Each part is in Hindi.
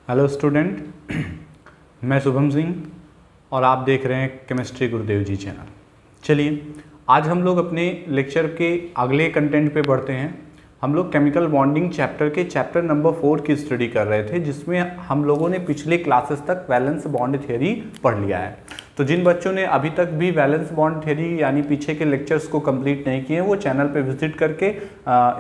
हेलो स्टूडेंट, मैं शुभम सिंह और आप देख रहे हैं केमिस्ट्री गुरुदेव जी चैनल। चलिए आज हम लोग अपने लेक्चर के अगले कंटेंट पे बढ़ते हैं। हम लोग केमिकल बॉन्डिंग चैप्टर के चैप्टर नंबर 4 की स्टडी कर रहे थे, जिसमें हम लोगों ने पिछले क्लासेस तक वैलेंस बॉन्ड थ्योरी पढ़ लिया है। तो जिन बच्चों ने अभी तक भी वैलेंस बॉन्ड थ्योरी यानी पीछे के लेक्चर्स को कंप्लीट नहीं किए, वो चैनल पे विजिट करके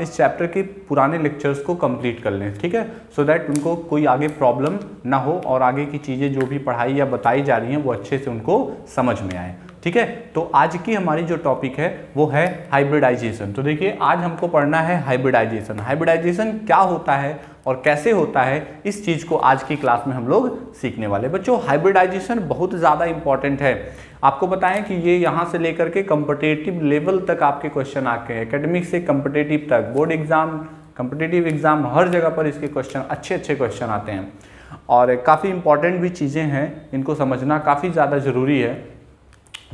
इस चैप्टर के पुराने लेक्चर्स को कंप्लीट कर लें, ठीक है, सो दैट उनको कोई आगे प्रॉब्लम ना हो और आगे की चीज़ें जो भी पढ़ाई या बताई जा रही हैं वो अच्छे से उनको समझ में आए। ठीक है, तो आज की हमारी जो टॉपिक है वो है हाइब्रिडाइजेशन। तो देखिए आज हमको पढ़ना है हाइब्रिडाइजेशन। हाइब्रिडाइजेशन क्या होता है और कैसे होता है, इस चीज़ को आज की क्लास में हम लोग सीखने वाले। बच्चों हाइब्रिडाइजेशन बहुत ज़्यादा इंपॉर्टेंट है। आपको बताएं कि ये यहाँ से लेकर के कॉम्पिटिटिव लेवल तक आपके क्वेश्चन आके हैं, एकेडमिक से कॉम्पिटिटिव तक, बोर्ड एग्जाम, कॉम्पिटिटिव एग्जाम, हर जगह पर इसके क्वेश्चन अच्छे क्वेश्चन आते हैं और काफ़ी इंपॉर्टेंट भी चीज़ें हैं, इनको समझना काफ़ी ज़्यादा ज़रूरी है।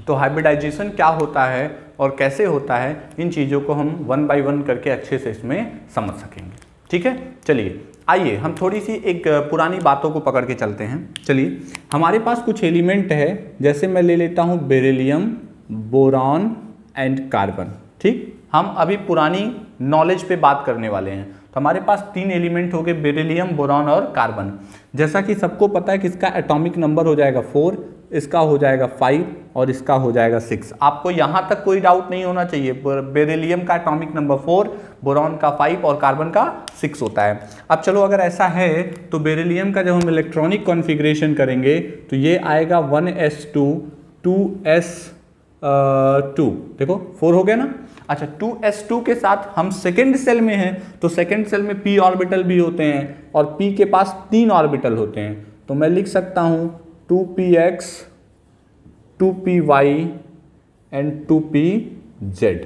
तो हाइब्रिडाइजेशन क्या होता है और कैसे होता है, इन चीज़ों को हम वन बाय वन करके अच्छे से इसमें समझ सकेंगे। ठीक है, चलिए आइए हम थोड़ी सी एक पुरानी बातों को पकड़ के चलते हैं। चलिए हमारे पास कुछ एलिमेंट है, जैसे मैं ले लेता हूँ बेरिलियम, बोरॉन एंड कार्बन। ठीक, हम अभी पुरानी नॉलेज पे बात करने वाले हैं। तो हमारे पास 3 एलिमेंट हो गए, बेरिलियम, बोरॉन और कार्बन। जैसा कि सबको पता है कि इसका एटॉमिक नंबर हो जाएगा 4, इसका हो जाएगा 5 और इसका हो जाएगा 6। आपको यहाँ तक कोई डाउट नहीं होना चाहिए। बेरिलियम का एटॉमिक नंबर 4, बोरॉन का 5 और कार्बन का 6 होता है। अब चलो अगर ऐसा है तो बेरिलियम का जब हम इलेक्ट्रॉनिक कॉन्फ़िगरेशन करेंगे तो ये आएगा 1s2 2s2। देखो 4 हो गया ना। अच्छा 2s2 के साथ हम सेकेंड सेल में हैं, तो सेकेंड सेल में p ऑर्बिटल भी होते हैं और p के पास 3 ऑर्बिटल होते हैं। तो मैं लिख सकता हूँ 2px 2py एंड 2pz।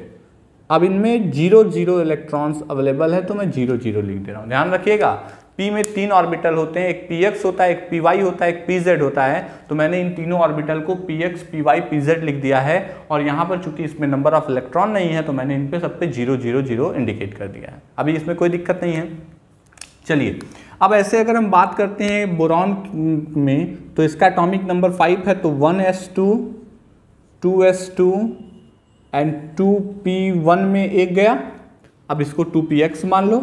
अब इनमें 0 इलेक्ट्रॉन्स अवेलेबल है, तो मैं 0 लिख दे रहा हूँ। ध्यान रखिएगा, p में 3 ऑर्बिटल होते हैं, एक px होता है, एक py होता है, एक pz होता है। तो मैंने इन तीनों ऑर्बिटल को px py pz लिख दिया है और यहाँ पर चूंकि इसमें नंबर ऑफ इलेक्ट्रॉन नहीं है तो मैंने इन पे सब पे 0 इंडिकेट कर दिया है। अभी इसमें कोई दिक्कत नहीं है। चलिए अब ऐसे अगर हम बात करते हैं बोरॉन में, तो इसका एटॉमिक नंबर 5 है, तो 1s2 2s2 एंड 2p1 में एक गया। अब इसको 2px मान लो,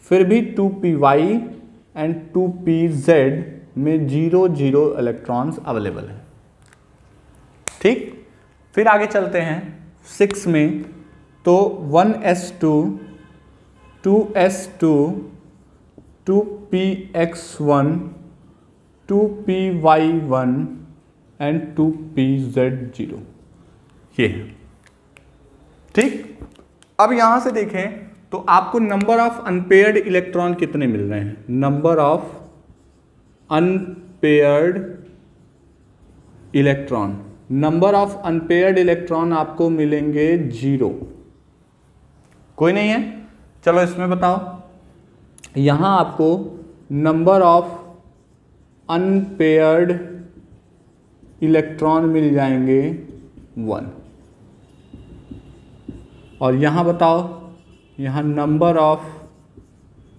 फिर भी 2py एंड 2pz में 0 इलेक्ट्रॉन्स अवेलेबल है। ठीक, फिर आगे चलते हैं 6 में, तो 1s2 2s2 2px1 2py1 and 2pz0 ये है। ठीक, अब यहां से देखें तो आपको नंबर ऑफ अनपेयर्ड इलेक्ट्रॉन कितने मिल रहे हैं। Number of unpaired electron, number of unpaired electron आपको मिलेंगे 0। कोई नहीं है, चलो इसमें बताओ। यहां आपको नंबर ऑफ अनपेयर्ड इलेक्ट्रॉन मिल जाएंगे 1 और यहां बताओ, यहाँ नंबर ऑफ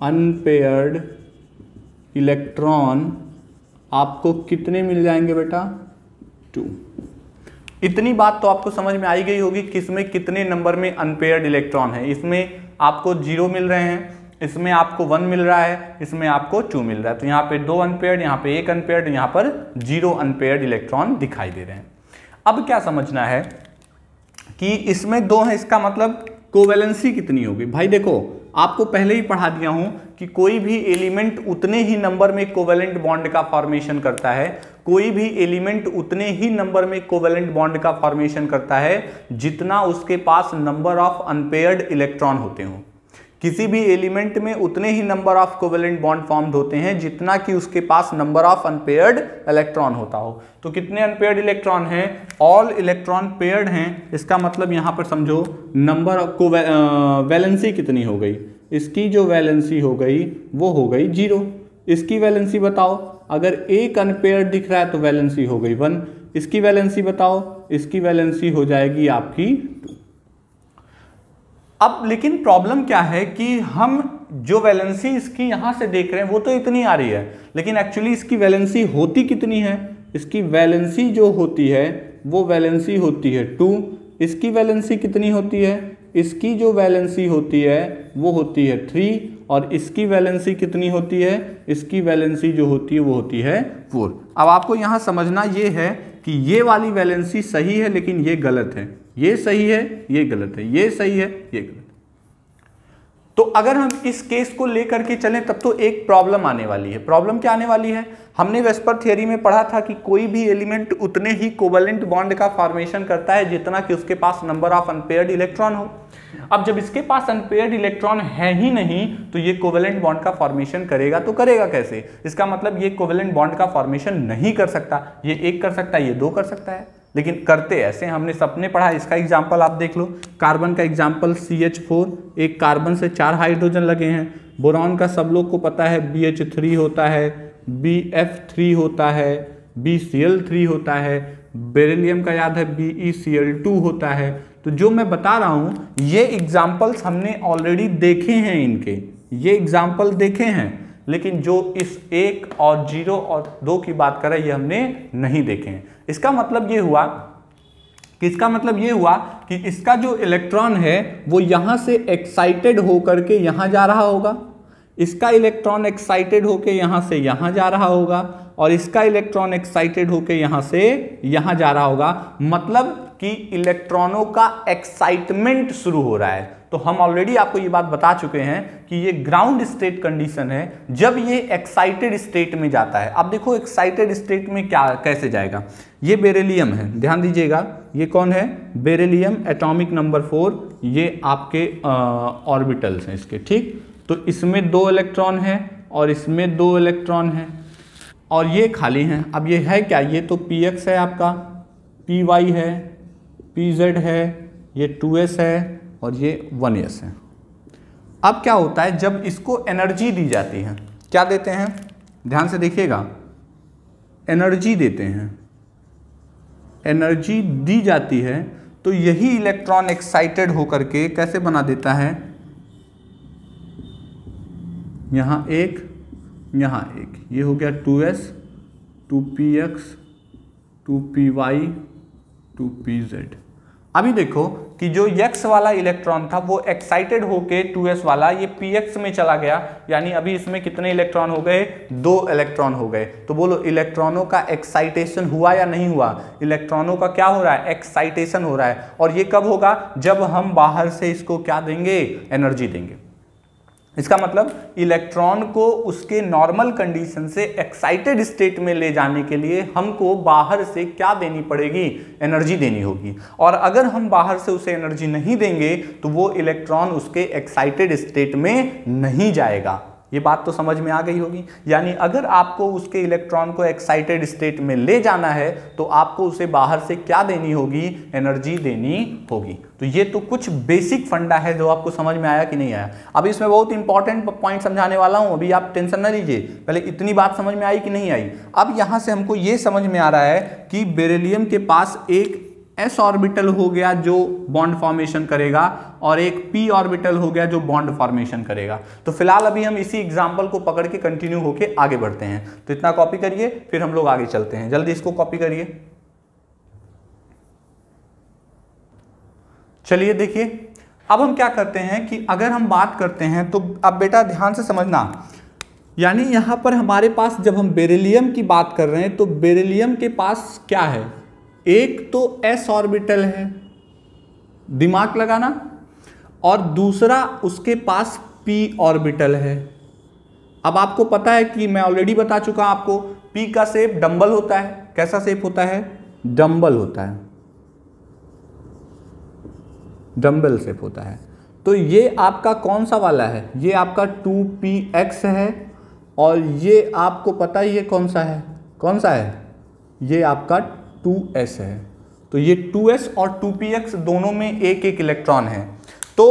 अनपेयर्ड इलेक्ट्रॉन आपको कितने मिल जाएंगे बेटा, 2। इतनी बात तो आपको समझ में आई गई होगी कि इसमें कितने नंबर में अनपेयर्ड इलेक्ट्रॉन है। इसमें आपको 0 मिल रहे हैं, इसमें आपको 1 मिल रहा है, इसमें आपको 2 मिल रहा है। तो यहाँ पे 2 अनपेयर्ड, यहाँ पे 1 अनपेयर्ड, यहाँ पर 0 अनपेयर्ड इलेक्ट्रॉन दिखाई दे रहे हैं। अब क्या समझना है कि इसमें 2 है, इसका मतलब कोवैलेंसी कितनी होगी। भाई देखो आपको पहले ही पढ़ा दिया हूं कि कोई भी एलिमेंट उतने ही नंबर में कोवैलेंट बॉन्ड का फॉर्मेशन करता है, कोई भी एलिमेंट उतने ही नंबर में कोवैलेंट बॉन्ड का फॉर्मेशन करता है जितना उसके पास नंबर ऑफ अनपेयर्ड इलेक्ट्रॉन होते हो। किसी भी एलिमेंट में उतने ही number of covalent bond formed होते हैं जितना कि उसके पास नंबर ऑफ अनपेयर्ड इलेक्ट्रॉन होता हो। तो कितने अनपेयर्ड इलेक्ट्रॉन हैं, ऑल इलेक्ट्रॉन पेयर्ड हैं। इसका मतलब यहां पर समझो नंबर ऑफ वैलेंसी कितनी हो गई, इसकी जो वैलेंसी हो गई वो हो गई 0। इसकी वैलेंसी बताओ, अगर एक अनपेयर्ड दिख रहा है तो वैलेंसी हो गई 1। इसकी वैलेंसी बताओ, इसकी वैलेंसी हो जाएगी आपकी 2। अब लेकिन प्रॉब्लम क्या है कि हम जो वैलेंसी इसकी यहाँ से देख रहे हैं वो तो इतनी आ रही है, लेकिन एक्चुअली इसकी वैलेंसी होती कितनी है? इसकी वैलेंसी जो होती है वो वैलेंसी होती है 2। इसकी वैलेंसी कितनी होती है? इसकी जो वैलेंसी होती है वो होती है 3, और इसकी वैलेंसी कितनी होती है? इसकी वैलेंसी जो होती है वो होती है 4। अब आपको यहाँ समझना ये है कि ये वाली वैलेंसी सही है लेकिन ये गलत है, ये सही है ये गलत है, ये सही है ये गलत है। तो अगर हम इस केस को लेकर के चलें तब तो एक प्रॉब्लम आने वाली है। प्रॉब्लम क्या आने वाली है? हमने वेस्पर थ्योरी में पढ़ा था कि कोई भी एलिमेंट उतने ही कोवेलेंट बॉन्ड का फॉर्मेशन करता है जितना कि उसके पास नंबर ऑफ अनपेयर्ड इलेक्ट्रॉन हो। अब जब इसके पास अनपेयर्ड इलेक्ट्रॉन है ही नहीं तो ये कोवेलेंट बॉन्ड का फॉर्मेशन करेगा तो करेगा कैसे? इसका मतलब ये कोवेलेंट बॉन्ड का फॉर्मेशन नहीं कर सकता। ये 1 कर सकता है, ये 2 कर सकता है, लेकिन करते ऐसे हमने सबने पढ़ा। इसका एग्जाम्पल आप देख लो, कार्बन का एग्जाम्पल CH4, एक कार्बन से 4 हाइड्रोजन लगे हैं। बोरॉन का सब लोग को पता है BH3 होता है, BF3 होता है, BCl3 होता है। बेरिलियम का याद है BeCl2 होता है। तो जो मैं बता रहा हूँ ये एग्जाम्पल्स हमने ऑलरेडी देखे हैं, इनके ये एग्जाम्पल देखे हैं, लेकिन जो इस 1 और 0 और 2 की बात कर रहा है ये हमने नहीं देखे हैं। इसका मतलब ये हुआ कि इसका जो इलेक्ट्रॉन है वो यहाँ से एक्साइटेड होकर के यहाँ जा रहा होगा, इसका इलेक्ट्रॉन एक्साइटेड होकर यहाँ से यहाँ जा रहा होगा, और इसका इलेक्ट्रॉन एक्साइटेड होकर यहाँ से यहाँ जा रहा होगा। मतलब कि इलेक्ट्रॉनों का एक्साइटमेंट शुरू हो रहा है। तो हम ऑलरेडी आपको ये बात बता चुके हैं कि ये ग्राउंड स्टेट कंडीशन है जब ये एक्साइटेड स्टेट में जाता है। अब देखो एक्साइटेड स्टेट में क्या कैसे जाएगा। ये बेरिलियम है, ध्यान दीजिएगा, ये कौन है? Beryllium, atomic number 4। ये आपके ऑर्बिटल्स हैं इसके, ठीक। तो इसमें 2 इलेक्ट्रॉन है और इसमें 2 इलेक्ट्रॉन है और ये खाली हैं। अब ये है क्या? ये तो px है आपका, py है, pz है, ये 2s है और ये 1s है। अब क्या होता है जब इसको एनर्जी दी जाती है, क्या देते हैं? ध्यान से देखिएगा, एनर्जी देते हैं। एनर्जी दी जाती है तो यही इलेक्ट्रॉन एक्साइटेड होकर के कैसे बना देता है? यहाँ एक, यहाँ एक, ये हो गया 2s, 2px, 2py, 2pz। अभी देखो कि जो x वाला इलेक्ट्रॉन था वो एक्साइटेड होके 2s वाला ये px में चला गया, यानी अभी इसमें कितने इलेक्ट्रॉन हो गए? 2 इलेक्ट्रॉन हो गए। तो बोलो इलेक्ट्रॉनों का एक्साइटेशन हुआ या नहीं हुआ? इलेक्ट्रॉनों का क्या हो रहा है? एक्साइटेशन हो रहा है। और ये कब होगा? जब हम बाहर से इसको क्या देंगे? एनर्जी देंगे। इसका मतलब इलेक्ट्रॉन को उसके नॉर्मल कंडीशन से एक्साइटेड स्टेट में ले जाने के लिए हमको बाहर से क्या देनी पड़ेगी? एनर्जी देनी होगी। और अगर हम बाहर से उसे एनर्जी नहीं देंगे तो वो इलेक्ट्रॉन उसके एक्साइटेड स्टेट में नहीं जाएगा। ये बात तो समझ में आ गई होगी। यानी अगर आपको उसके इलेक्ट्रॉन को एक्साइटेड स्टेट में ले जाना है तो आपको उसे बाहर से क्या देनी होगी? एनर्जी देनी होगी। तो ये तो कुछ बेसिक फंडा है जो आपको समझ में आया कि नहीं आया। अभी इसमें बहुत इंपॉर्टेंट पॉइंट समझाने वाला हूं, अभी आप टेंशन ना लीजिए। पहले इतनी बात समझ में आई कि नहीं आई? अब यहां से हमको ये समझ में आ रहा है कि बेरिलियम के पास एक s ऑर्बिटल हो गया जो बॉन्ड फॉर्मेशन करेगा और एक p ऑर्बिटल हो गया जो बॉन्ड फॉर्मेशन करेगा। तो फिलहाल अभी हम इसी एग्जांपल को पकड़ के कंटिन्यू होके आगे बढ़ते हैं। तो इतना कॉपी करिए, फिर हम लोग आगे चलते हैं। जल्दी इसको कॉपी करिए। चलिए देखिए, अब हम क्या करते हैं कि अगर हम बात करते हैं तो अब बेटा ध्यान से समझना, यानी यहां पर हमारे पास जब हम बेरिलियम की बात कर रहे हैं तो बेरिलियम के पास क्या है? एक तो s ऑर्बिटल है, दिमाग लगाना, और दूसरा उसके पास p ऑर्बिटल है। अब आपको पता है कि मैं ऑलरेडी बता चुका आपको, p का शेप डंबल होता है। कैसा शेप होता है? डंबल होता है, डंबल शेप होता है। तो ये आपका कौन सा वाला है? ये आपका 2px है, और ये आपको पता ही है कौन सा है? कौन सा है? ये आपका 2s है। तो ये 2s और 2px दोनों में एक एक इलेक्ट्रॉन है। तो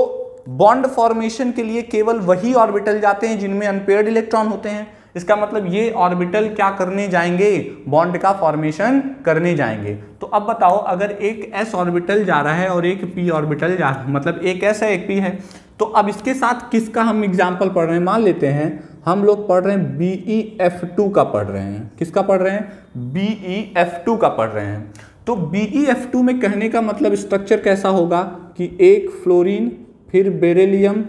बॉन्ड फॉर्मेशन के लिए केवल वही ऑर्बिटल जाते हैं जिनमें अनपेयर्ड इलेक्ट्रॉन होते हैं। इसका मतलब ये ऑर्बिटल क्या करने जाएंगे, बॉन्ड का फॉर्मेशन करने जाएंगे। तो अब बताओ अगर एक s ऑर्बिटल जा रहा है और एक p ऑर्बिटल जा रहा है, मतलब एक s है एक p है, तो अब इसके साथ किसका हम एग्जाम्पल पढ़ रहे हैं, मान लेते हैं हम लोग पढ़ रहे हैं BeF2 का पढ़ रहे हैं, किसका पढ़ रहे हैं, BeF2 का पढ़ रहे हैं। तो BeF2 में कहने का मतलब स्ट्रक्चर कैसा होगा कि एक फ्लोरीन, फिर बेरिलियम,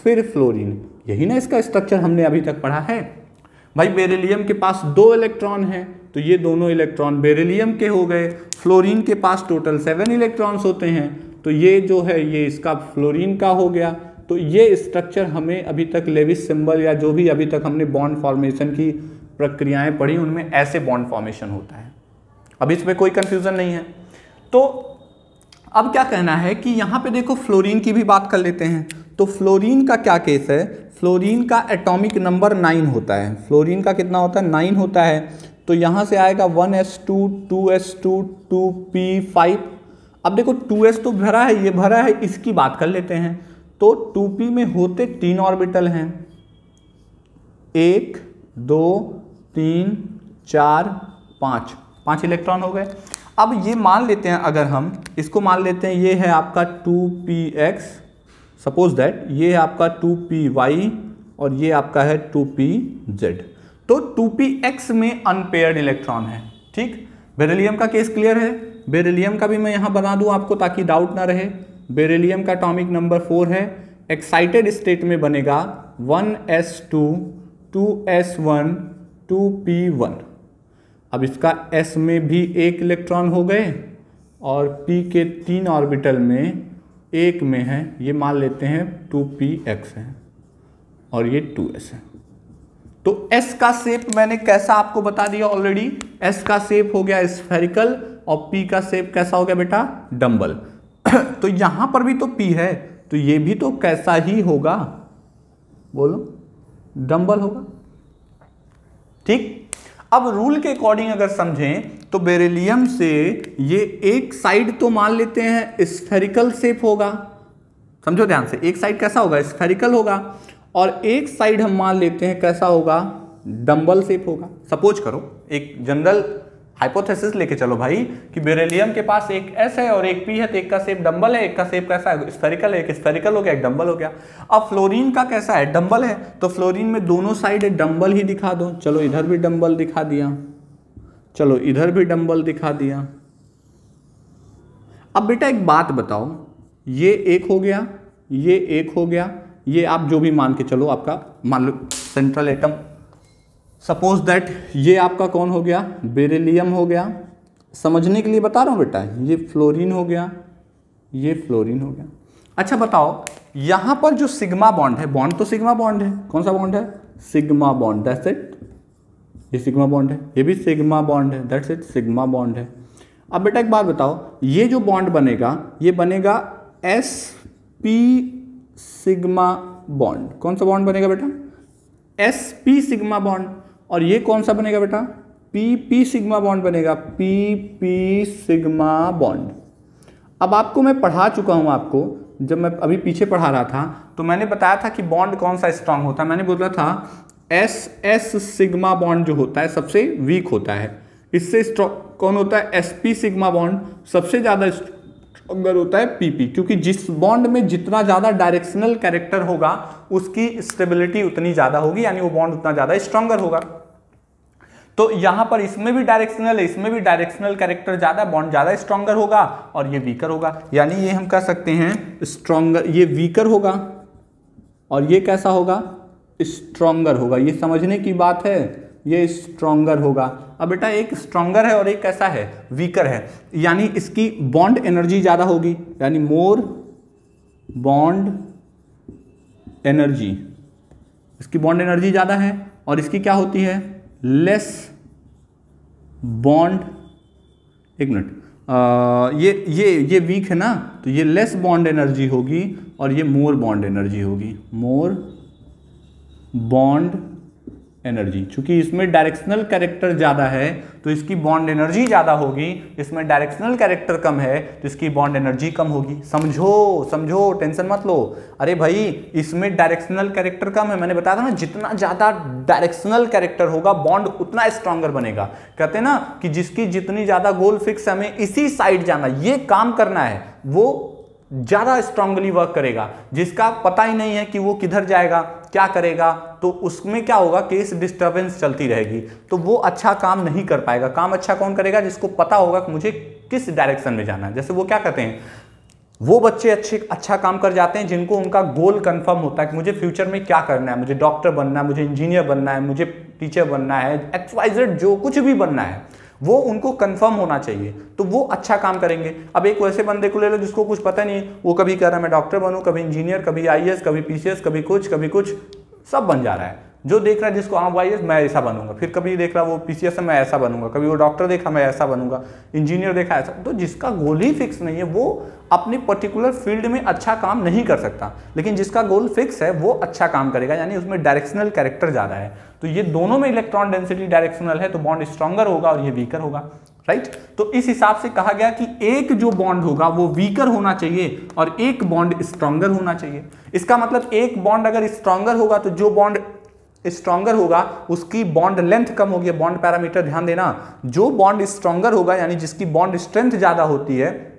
फिर फ्लोरीन, यही ना इसका स्ट्रक्चर हमने अभी तक पढ़ा है। भाई बेरिलियम के पास 2 इलेक्ट्रॉन हैं, तो ये दोनों इलेक्ट्रॉन बेरिलियम के हो गए। फ्लोरीन के पास टोटल 7 इलेक्ट्रॉन्स होते हैं, तो ये जो है ये इसका फ्लोरीन का हो गया। तो ये स्ट्रक्चर हमें अभी तक लेविस सिंबल या जो भी अभी तक हमने बॉन्ड फॉर्मेशन की प्रक्रियाएं पढ़ी उनमें ऐसे बॉन्ड फॉर्मेशन होता है। अब इसमें कोई कंफ्यूजन नहीं है। तो अब क्या कहना है कि यहाँ पे देखो फ्लोरीन की भी बात कर लेते हैं। तो फ्लोरीन का क्या केस है, फ्लोरीन का एटॉमिक नंबर 9 होता है। फ्लोरीन का कितना होता है, 9 होता है। तो यहाँ से आएगा 1s2 2s2 2p5। अब देखो 2s तो भरा है, ये भरा है, इसकी बात कर लेते हैं। तो 2p में होते 3 ऑर्बिटल हैं, 1 2 3 4 5 इलेक्ट्रॉन हो गए। अब ये मान लेते हैं, अगर हम इसको मान लेते हैं ये है आपका 2px, सपोज दैट ये है आपका 2py और ये आपका है 2pz। तो 2px में अनपेयर्ड इलेक्ट्रॉन है, ठीक। बेरिलियम का केस क्लियर है। बेरिलियम का भी मैं यहाँ बना दूँ आपको ताकि डाउट ना रहे। बेरिलियम का एटॉमिक नंबर 4 है। एक्साइटेड स्टेट में बनेगा 1s2 2s1 2p1। अब इसका s में भी 1 इलेक्ट्रॉन हो गए और p के 3 ऑर्बिटल में 1 में है, ये मान लेते हैं 2px है और ये 2s है। तो s का शेप मैंने कैसा आपको बता दिया ऑलरेडी। s का शेप हो गया स्फेरिकल और p का शेप कैसा हो गया बेटा, डम्बल। तो यहां पर भी तो p है, तो ये भी तो कैसा ही होगा, बोलो, डम्बल होगा, ठीक। अब रूल के अकॉर्डिंग अगर समझें तो बेरिलियम से ये एक साइड तो मान लेते हैं स्फेरिकल शेप होगा, समझो ध्यान से, एक साइड कैसा होगा, स्फेरिकल होगा, और एक साइड हम मान लेते हैं कैसा होगा, डम्बल शेप होगा। सपोज करो, एक जनरल हाइपोथेसिस लेके चलो भाई कि बेरिलियम के पास एक s है और एक p है, तो एक का शेप डम्बल है, एक का शेप कैसा है, स्फेरिकल है, एक स्फेरिकल हो गया, एक डम्बल हो गया। अब फ्लोरीन का कैसा है, डम्बल है, तो फ्लोरीन में दोनों साइड डम्बल ही दिखा दो। चलो इधर भी डम्बल दिखा दिया, चलो इधर भी डम्बल दिखा दिया। अब बेटा एक बात बताओ, ये एक हो गया, ये एक हो गया, ये आप जो भी मान के चलो, आपका मान लो सेंट्रल एटम, सपोज दैट ये आपका कौन हो गया, बेरिलियम हो गया। समझने के लिए बता रहा हूँ बेटा, ये फ्लोरीन हो गया, ये फ्लोरीन हो गया। अच्छा बताओ, यहाँ पर जो सिग्मा बॉन्ड है, बॉन्ड तो सिग्मा बॉन्ड है, कौन सा बॉन्ड है, सिग्मा बॉन्ड, दैट्स इट। ये सिग्मा बॉन्ड है, ये भी सिग्मा बॉन्ड है, दैट्स इट, सिग्मा बॉन्ड है। अब बेटा एक बात बताओ, ये जो बॉन्ड बनेगा ये बनेगा sp सिग्मा बॉन्ड। कौन सा बॉन्ड बनेगा बेटा, sp सिग्मा बॉन्ड। और ये कौन सा बनेगा बेटा, pp सिग्मा बॉन्ड बनेगा, pp सिग्मा बॉन्ड। अब आपको मैं पढ़ा चुका हूं, आपको जब मैं अभी पीछे पढ़ा रहा था तो मैंने बताया था कि बॉन्ड कौन सा स्ट्रांग होता है। मैंने बोला था ss सिग्मा बॉन्ड जो होता है सबसे वीक होता है। इससे कौन होता है, sp सिग्मा बॉन्ड सबसे ज़्यादा स्ट्रॉन्गर होता है pp, क्योंकि जिस बॉन्ड में जितना ज़्यादा डायरेक्शनल कैरेक्टर होगा उसकी स्टेबिलिटी उतनी ज़्यादा होगी, यानी वो बॉन्ड उतना ज़्यादा स्ट्रॉन्गर होगा। तो यहाँ पर इसमें भी डायरेक्शनल है, इसमें भी डायरेक्शनल कैरेक्टर ज़्यादा, बॉन्ड ज़्यादा स्ट्रॉन्गर होगा और ये वीकर होगा, यानी ये हम कह सकते हैं स्ट्रॉन्गर, ये वीकर होगा और ये कैसा होगा, स्ट्रॉन्गर होगा। ये समझने की बात है, ये स्ट्रॉन्गर होगा। अब बेटा एक स्ट्रॉन्गर है और एक कैसा है, वीकर है, यानी इसकी बॉन्ड एनर्जी ज़्यादा होगी, यानी मोर बॉन्ड एनर्जी, इसकी बॉन्ड एनर्जी ज़्यादा है, और इसकी क्या होती है, लेस बॉन्ड, एक मिनट, ये वीक है ना, तो ये लेस बॉन्ड एनर्जी होगी और ये मोर बॉन्ड एनर्जी होगी, मोर बॉन्ड एनर्जी। चूंकि इसमें डायरेक्शनल कैरेक्टर ज़्यादा है तो इसकी बॉन्ड एनर्जी ज़्यादा होगी, इसमें डायरेक्शनल कैरेक्टर कम है तो इसकी बॉन्ड एनर्जी कम होगी। समझो समझो, टेंशन मत लो। अरे भाई इसमें डायरेक्शनल कैरेक्टर कम है, मैंने बताया था ना, जितना ज़्यादा डायरेक्शनल कैरेक्टर होगा बॉन्ड उतना स्ट्रॉन्गर बनेगा। कहते हैं ना कि जिसकी जितनी ज़्यादा गोल फिक्स, हमें इसी साइड जाना, ये काम करना है, वो ज़्यादा स्ट्रांगली वर्क करेगा। जिसका पता ही नहीं है कि वो किधर जाएगा, क्या करेगा, तो उसमें क्या होगा, केस डिस्टर्बेंस चलती रहेगी, तो वो अच्छा काम नहीं कर पाएगा। काम अच्छा कौन करेगा, जिसको पता होगा कि मुझे किस डायरेक्शन में जाना है। जैसे वो क्या कहते हैं, वो बच्चे अच्छा काम कर जाते हैं जिनको उनका गोल कंफर्म होता है कि मुझे फ्यूचर में क्या करना है, मुझे डॉक्टर बनना है, मुझे इंजीनियर बनना है, मुझे टीचर बनना है, XYZ जो कुछ भी बनना है, वो उनको कंफर्म होना चाहिए, तो वो अच्छा काम करेंगे। अब एक वैसे बंदे को ले लो जिसको कुछ पता नहीं, वो कभी कह रहा है मैं डॉक्टर बनूं, कभी इंजीनियर, कभी IAS, कभी PCS, कभी कुछ सब बन जा रहा है। जो देख रहा है जिसको IAS मैं ऐसा बनूंगा, फिर कभी देख रहा वो PCS मैं ऐसा बनूंगा, कभी वो डॉक्टर देखा मैं ऐसा बनूंगा, इंजीनियर देखा ऐसा। तो जिसका गोल ही फिक्स नहीं है वो अपनी पर्टिकुलर फील्ड में अच्छा काम नहीं कर सकता, लेकिन जिसका गोल फिक्स है वो अच्छा काम करेगा, यानी उसमें डायरेक्शनल कैरेक्टर ज़्यादा है। तो ये दोनों में इलेक्ट्रॉन डेंसिटी डायरेक्शनल है तो बॉन्ड स्ट्रॉन्गर होगा और ये वीकर होगा, राइट। तो इस हिसाब से कहा गया कि एक जो बॉन्ड होगा वो वीकर होना चाहिए और एक बॉन्ड स्ट्रॉन्गर होना चाहिए। इसका मतलब एक बॉन्ड अगर स्ट्रॉन्गर होगा तो जो बॉन्ड स्ट्रॉन्गर होगा उसकी बॉन्ड लेंथ कम होगी। बॉन्ड पैरामीटर ध्यान देना, जो बॉन्ड स्ट्रॉन्गर होगा यानी जिसकी बॉन्ड स्ट्रेंथ ज्यादा होती है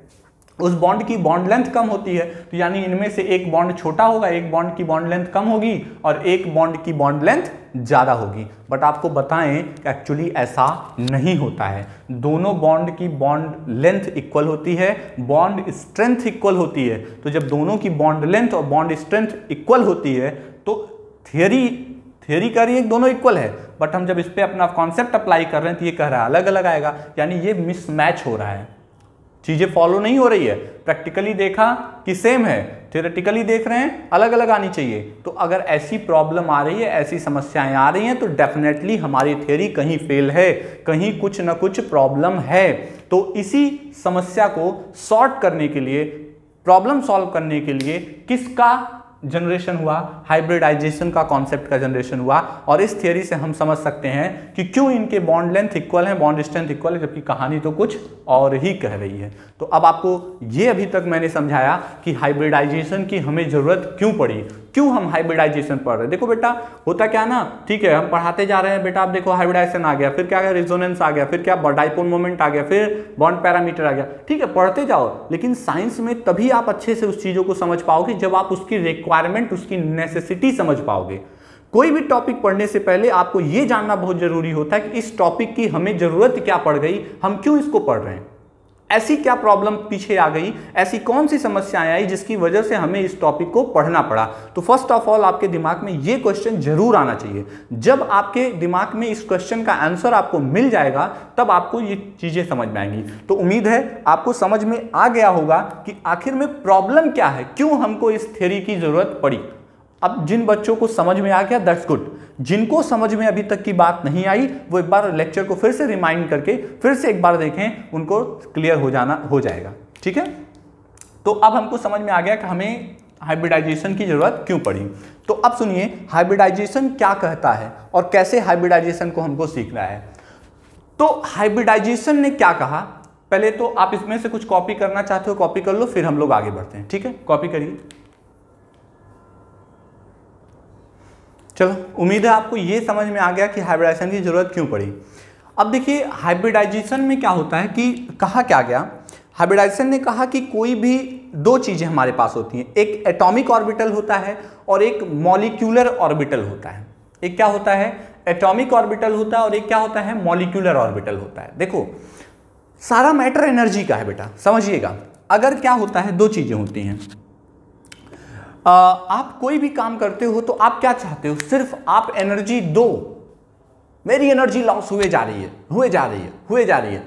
उस बॉन्ड की बॉन्ड लेंथ कम होती है, तो यानी इनमें से एक बॉन्ड छोटा होगा, एक बॉन्ड की बॉन्ड लेंथ कम होगी और एक बॉन्ड की बॉन्ड लेंथ ज्यादा होगी। बट आपको बताएं कि एक्चुअली ऐसा नहीं होता है। दोनों बॉन्ड की बॉन्ड लेंथ इक्वल होती है, बॉन्ड स्ट्रेंथ इक्वल होती है। तो जब दोनों की बॉन्ड लेंथ और बॉन्ड स्ट्रेंथ इक्वल होती है तो थियरी कह रही है दोनों इक्वल है, बट हम जब इस पे अपना कॉन्सेप्ट अप्लाई कर रहे हैं तो ये कह रहा है अलग अलग आएगा, यानी ये मिसमैच हो रहा है, चीजें फॉलो नहीं हो रही है। प्रैक्टिकली देखा कि सेम है, थियोरेटिकली देख रहे हैं अलग अलग आनी चाहिए। तो अगर ऐसी प्रॉब्लम आ रही है, ऐसी समस्याएं आ रही हैं तो डेफिनेटली हमारी थियरी कहीं फेल है, कहीं कुछ ना कुछ प्रॉब्लम है। तो इसी समस्या को सॉर्ट करने के लिए, प्रॉब्लम सॉल्व करने के लिए किसका जनरेशन हुआ, हाइब्रिडाइजेशन का कॉन्सेप्ट का जनरेशन हुआ। और इस थियरी से हम समझ सकते हैं कि क्यों इनके बॉन्ड लेंथ इक्वल है, बॉन्ड स्ट्रेंथ इक्वल है, जबकि कहानी तो कुछ और ही कह रही है। तो अब आपको ये अभी तक मैंने समझाया कि हाइब्रिडाइजेशन की हमें जरूरत क्यों पड़ी, क्यों हम हाइब्रिडाइजेशन पढ़ रहे हैं। देखो बेटा होता क्या ना, ठीक है हम पढ़ाते जा रहे हैं बेटा, आप देखो हाइब्रिडाइजेशन आ गया, फिर क्या गया, रिजोनेंस आ गया, फिर क्या डाइपोल मोमेंट आ गया, फिर बॉन्ड पैरामीटर आ गया, ठीक है पढ़ते जाओ। लेकिन साइंस में तभी आप अच्छे से उस चीजों को समझ पाओगे जब आप उसकी रिक्वायरमेंट, उसकी नेसेसिटी समझ पाओगे। कोई भी टॉपिक पढ़ने से पहले आपको यह जानना बहुत जरूरी होता है कि इस टॉपिक की हमें जरूरत क्या पड़ गई, हम क्यों इसको पढ़ रहे हैं, ऐसी क्या प्रॉब्लम पीछे आ गई, ऐसी कौन सी समस्याएं आई जिसकी वजह से हमें इस टॉपिक को पढ़ना पड़ा। तो फर्स्ट ऑफ ऑल आपके दिमाग में ये क्वेश्चन जरूर आना चाहिए। जब आपके दिमाग में इस क्वेश्चन का आंसर आपको मिल जाएगा तब आपको ये चीजें समझ में आएंगी। तो उम्मीद है आपको समझ में आ गया होगा कि आखिर में प्रॉब्लम क्या है, क्यों हमको इस थ्योरी की जरूरत पड़ी। अब जिन बच्चों को समझ में आ गया दैट्स गुड, जिनको समझ में अभी तक की बात नहीं आई वो एक बार लेक्चर को फिर से रिमाइंड करके फिर से एक बार देखें, उनको क्लियर हो जाएगा, ठीक है। तो अब हमको समझ में आ गया कि हमें हाइब्रिडाइजेशन की जरूरत क्यों पड़ी। तो अब सुनिए हाइब्रिडाइजेशन क्या कहता है और कैसे हाइब्रिडाइजेशन को हमको सीखना है। तो हाइब्रिडाइजेशन ने क्या कहा, पहले तो आप इसमें से कुछ कॉपी करना चाहते हो कॉपी कर लो, फिर हम लोग आगे बढ़ते हैं, ठीक है। कॉपी करिए। चलो उम्मीद है आपको ये समझ में आ गया कि हाइब्रिडाइजेशन की जरूरत क्यों पड़ी। अब देखिए हाइब्रिडाइजेशन में क्या होता है कि कहा क्या गया, हाइब्रिडाइजेशन ने कहा कि कोई भी दो चीजें हमारे पास होती हैं, एक एटॉमिक ऑर्बिटल होता है और एक मॉलिक्यूलर ऑर्बिटल होता है। एक क्या होता है, एटॉमिक ऑर्बिटल होता है और एक क्या होता है, मॉलिक्यूलर ऑर्बिटल होता है। देखो सारा मैटर एनर्जी का है बेटा, समझिएगा। अगर क्या होता है, दो चीजें होती हैं, आप कोई भी काम करते हो तो आप क्या चाहते हो, सिर्फ आप एनर्जी दो। मेरी एनर्जी लॉस हुए जा रही है।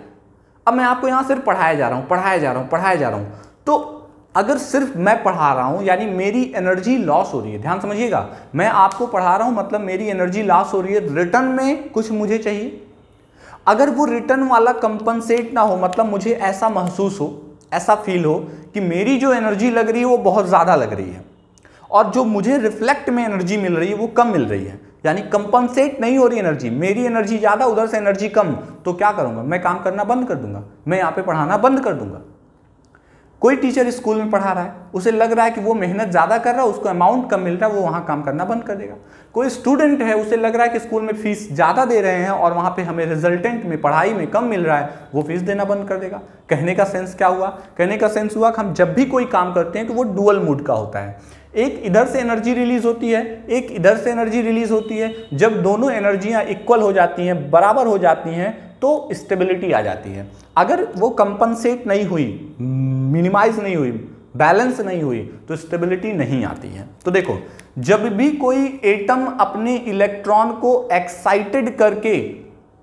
अब मैं आपको यहां सिर्फ पढ़ाया जा रहा हूं। तो अगर सिर्फ मैं पढ़ा रहा हूं यानी मेरी एनर्जी लॉस हो रही है। ध्यान समझिएगा, मैं आपको पढ़ा रहा हूं मतलब मेरी एनर्जी लॉस हो रही है, रिटर्न में कुछ मुझे चाहिए। अगर वो रिटर्न वाला कंपनसेट ना हो, मतलब मुझे ऐसा महसूस हो, ऐसा फील हो कि मेरी जो एनर्जी लग रही है वो बहुत ज्यादा लग रही है और जो मुझे रिफ्लेक्ट में एनर्जी मिल रही है वो कम मिल रही है, यानी कंपनसेट नहीं हो रही एनर्जी, मेरी एनर्जी ज़्यादा उधर से एनर्जी कम, तो क्या करूँगा, मैं काम करना बंद कर दूंगा, मैं यहाँ पे पढ़ाना बंद कर दूंगा। कोई टीचर स्कूल में पढ़ा रहा है, उसे लग रहा है कि वो मेहनत ज़्यादा कर रहा है, उसको अमाउंट कम मिल रहा है, वो वहाँ काम करना बंद कर देगा। कोई स्टूडेंट है, उसे लग रहा है कि स्कूल में फीस ज़्यादा दे रहे हैं और वहाँ पे हमें रिजल्टेंट में पढ़ाई में कम मिल रहा है, वो फीस देना बंद कर देगा। कहने का सेंस क्या हुआ, कहने का सेंस हुआ कि हम जब भी कोई काम करते हैं तो वो डुअल मूड का होता है, एक इधर से एनर्जी रिलीज होती है, एक इधर से एनर्जी रिलीज होती है। जब दोनों एनर्जियाँ इक्वल हो जाती हैं, बराबर हो जाती हैं, तो स्टेबिलिटी आ जाती है। अगर वो कंपनसेट नहीं हुई, मिनिमाइज नहीं हुई, बैलेंस नहीं हुई, तो स्टेबिलिटी नहीं आती है। तो देखो, जब भी कोई एटम अपने इलेक्ट्रॉन को एक्साइटेड करके,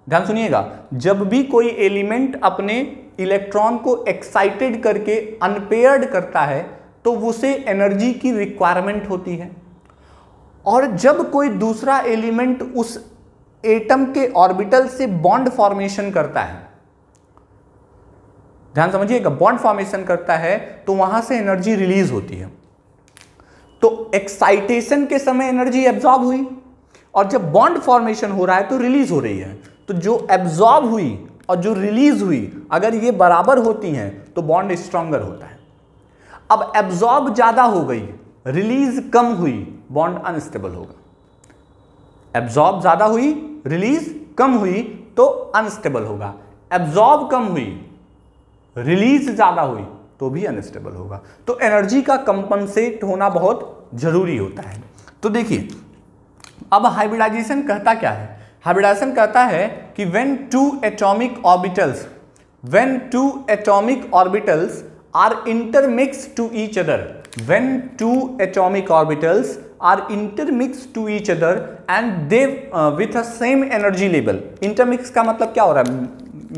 ध्यान सुनिएगा, जब भी कोई एलिमेंट अपने इलेक्ट्रॉन को एक्साइटेड करके अनपेयर्ड करता है तो उसे एनर्जी की रिक्वायरमेंट होती है। और जब कोई दूसरा एलिमेंट उस एटम के ऑर्बिटल से बॉन्ड फॉर्मेशन करता है, ध्यान समझिएगा, बॉन्ड फॉर्मेशन करता है तो वहां से एनर्जी रिलीज होती है। तो एक्साइटेशन के समय एनर्जी एब्जॉर्ब हुई और जब बॉन्ड फॉर्मेशन हो रहा है तो रिलीज हो रही है। तो जो एब्जॉर्ब हुई और जो रिलीज हुई, अगर ये बराबर होती हैं तो बॉन्ड स्ट्रॉन्गर होता है। अब एब्जॉर्ब ज्यादा हो गई, रिलीज कम हुई, बॉन्ड अनस्टेबल होगा। एब्जॉर्ब ज्यादा हुई, रिलीज कम हुई तो अनस्टेबल होगा। एब्जॉर्ब कम हुई, रिलीज ज्यादा हुई तो भी अनस्टेबल होगा। तो एनर्जी का कंपनसेट होना बहुत जरूरी होता है। तो देखिए, अब हाइब्रिडाइजेशन कहता क्या है? हाइब्रिडाइजेशन कहता है कि when two atomic orbitals are intermixed to each other, when two atomic orbitals are intermixed to each other and they with a same energy level। intermix का मतलब क्या हो रहा है?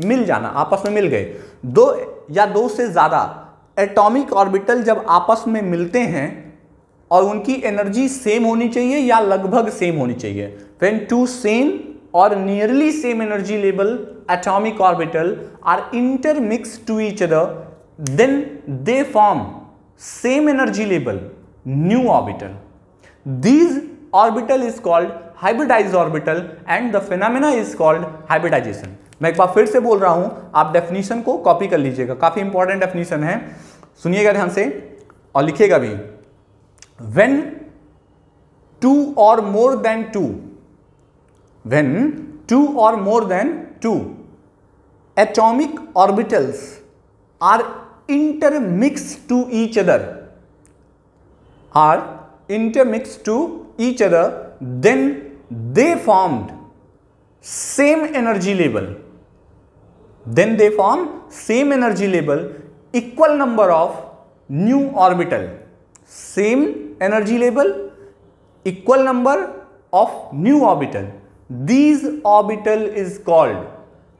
मिल जाना, आपस में मिल गए। दो या दो से ज़्यादा एटॉमिक ऑर्बिटल जब आपस में मिलते हैं और उनकी एनर्जी सेम होनी चाहिए या लगभग सेम होनी चाहिए, when two same or nearly same energy level atomic orbital are intermixed to each other, then they form same energy level new orbital. These orbital is called hybridized orbital and the phenomena is called hybridization। मैं एक बार फिर से बोल रहा हूं, आप डेफिनेशन को कॉपी कर लीजिएगा, काफी इंपॉर्टेंट डेफिनेशन है, सुनिएगा ध्यान से और लिखिएगा भी। when two or more than two atomic orbitals are intermixed to each other, then they formed same energy level, equal number of new orbital, same energy level, equal number of new orbital. These orbital is called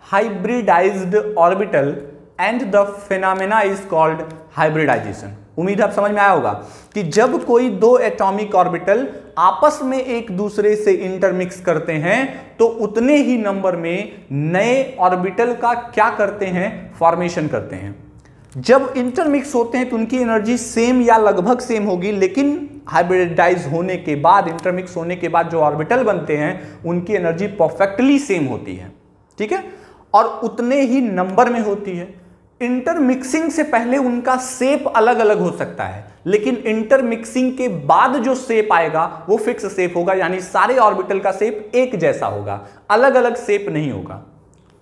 hybridized orbital and the phenomena is called hybridization। उम्मीद आप समझ में आया होगा कि जब कोई दो एटॉमिक ऑर्बिटल आपस में एक दूसरे से इंटरमिक्स करते हैं तो उतने ही नंबर में नए ऑर्बिटल का क्या करते हैं? फॉर्मेशन करते हैं। जब इंटरमिक्स होते हैं तो उनकी एनर्जी सेम या लगभग सेम होगी, लेकिन हाइब्रिडाइज होने के बाद, इंटरमिक्स होने के बाद जो ऑर्बिटल बनते हैं उनकी एनर्जी परफेक्टली सेम होती है, ठीक है, और उतने ही नंबर में होती है। इंटरमिक्सिंग से पहले उनका शेप अलग अलग हो सकता है, लेकिन इंटरमिक्सिंग के बाद जो शेप आएगा वो फिक्स शेप होगा, यानी सारे ऑर्बिटल का शेप एक जैसा होगा, अलग अलग शेप नहीं होगा।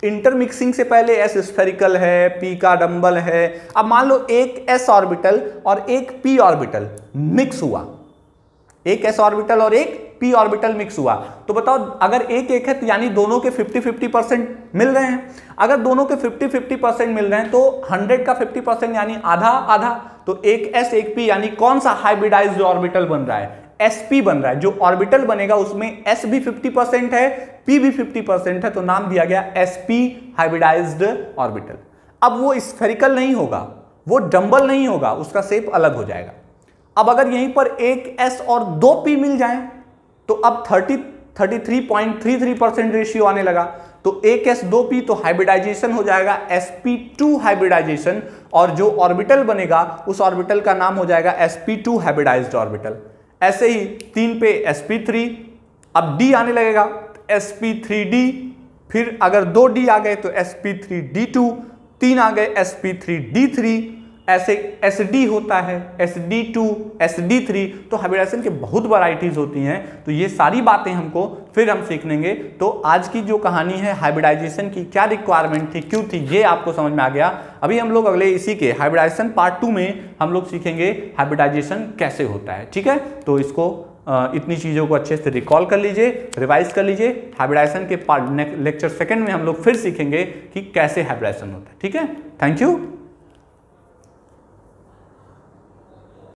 इंटरमिक्सिंग से पहले एस स्फेरिकल है, पी का डंबल है। अब मान लो एक एस ऑर्बिटल और एक पी ऑर्बिटल मिक्स हुआ, एक एस ऑर्बिटल और एक पी ऑर्बिटल मिक्स हुआ, तो बताओ अगर एक एक है तो यानी दोनों के 50-50% मिल रहे हैं। अगर दोनों के 50-50% मिल रहे हैं तो 100 का 50% यानी आधा आधा, तो एक एस एक पी यानी कौन सा हाइब्रिडाइज्ड ऑर्बिटल बन रहा है? sp बन रहा है। जो ऑर्बिटल बनेगा उसमें s भी 50% है, p भी 50% है, तो नाम दिया गया sp हाइब्रिडाइज्ड ऑर्बिटल। अब वो स्फेरिकल नहीं होगा, वो डंबल नहीं होगा, उसका शेप अलग हो जाएगा। अब अगर यहीं पर एक s और दो p मिल जाए तो अब 33.33% रेशियो आने लगा, तो एक s दो p तो हाइब्रिडाइजेशन हो जाएगा sp2 हाइब्रिडाइजेशन, और जो ऑर्बिटल बनेगा उस ऑर्बिटल का नाम हो जाएगा sp2 हाइब्रिडाइज्ड ऑर्बिटल। ऐसे ही 3 पे sp3, अब डी आने लगेगा sp3d, फिर अगर 2 डी आ गए तो sp3d2, 3 आ गए sp3d3, ऐसे sd होता है, sd2, sd3। तो हाइब्रिडाइजेशन के बहुत वैरायटीज होती हैं। तो ये सारी बातें हमको फिर हम सीख लेंगे। तो आज की जो कहानी है हाइब्रिडाइजेशन की क्या रिक्वायरमेंट थी, क्यों थी, ये आपको समझ में आ गया। अभी हम लोग अगले इसी के हाइब्रिडाइजेशन पार्ट 2 में हम लोग सीखेंगे हाइब्रिडाइजेशन कैसे होता है। ठीक है, तो इसको इतनी चीज़ों को अच्छे से रिकॉल कर लीजिए, रिवाइज कर लीजिए। हाइब्रिडाइजेशन के पार्ट लेक्चर 2 में हम लोग फिर सीखेंगे कि कैसे हाइब्रिडाइजेशन होता है। ठीक है, थैंक यू।